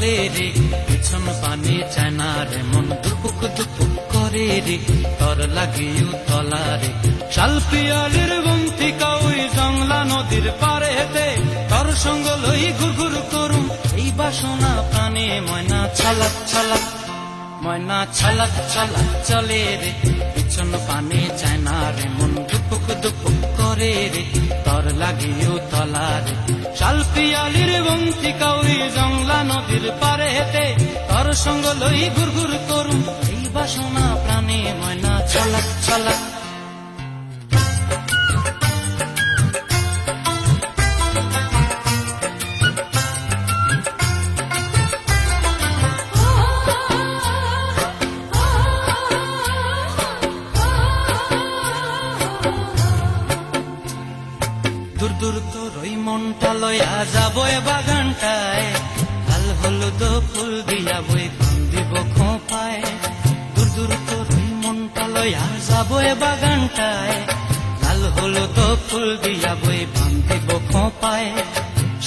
চলে রে, পিছন পানে চায় না রে, মন দুপুক দুপুক করে রে, তর লাগিও তলা রে। শাল পিয়ালির বন্তিকা ওই জংলা নদীর পারে হেতে, তর সঙ্গ লই ঘুর ঘুর করুম এই বাসনা প্রাণে। ময়না ছলাক ছলাক, ময়না ছলাক ছলাক চলে রে, পিছন পানে চায় না রে, মন দুপুক দুপুক করে রে, তর লাগিও তলা রে। শাল পিয়ালির বন্তিকা ওই জংলা নদীর পারে হেতে, তর সঙ্গ লই ঘুর ঘুর করুম এই বাসনা প্রাণে। ময়না ছলাক ছলাক। দূর দূর তোর ওই মনটা লয়া যাবো এ বাগানটায়, লাল হলুদ ফুল দিয়া বই দিব খোঁপায়। দূর দূর তোর ওই মনটা লয়া যাবো এ বাগানটায়, লাল হলুদ ফুল দিয়া বই দিব খোঁপায়।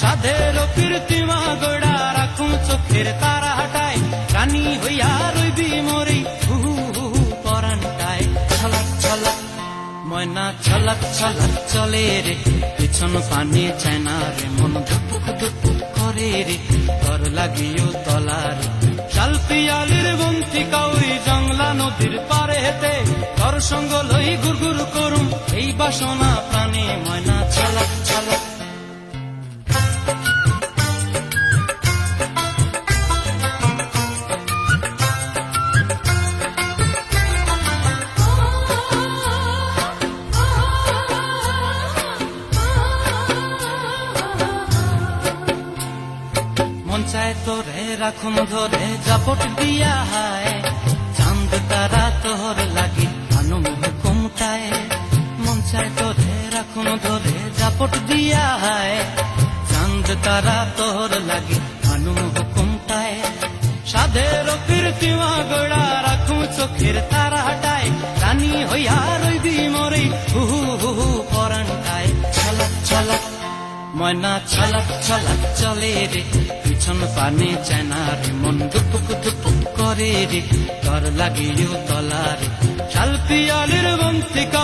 সাধের কীর্তিমা গোড়া রাখুন চোখের তারা হাটায়, রানী হইয়া রইবি মরি হু হু পরানটায়। ছলাক ছলাক, ময়না ছলাক ছলাক চলে রে, পিছন পানে চায় না রে, মন দুপুক দুপুক করে রে, তর লাগিও তলা রে। শাল পিয়ালির বন্তিকা ওই জংলা নদীর পারে হেতে, তর সঙ্গ লই ঘুর ঘুর করুম এই বাসনা প্রাণে। ময়না ছলাক ছলাক। মন চায় তোরে রাখুন ধরে জাপট দিয়া হায়, চাঁদ তারা তোর লাগি আনুম হুকুমটায়। মন চায় তোরে রাখুন ধরে জাপট দিয়া হায়, চাঁদ তারা তোর লাগি আনুম হুকুমটায়। সাধের কীর্তিমা গোড়া রাখুন চোখের তারা হাটায়, রানী হইয়া রইবি মরি হু হু পরানটায়। ছলাক ছলাক, ময়না ছলাক ছলাক চলে রে, পিছন পানে চায় না রে, মন দুপুক দুপুক করে রে, তর লাগিও তলা রে। শাল পিয়ালির বন্তিকা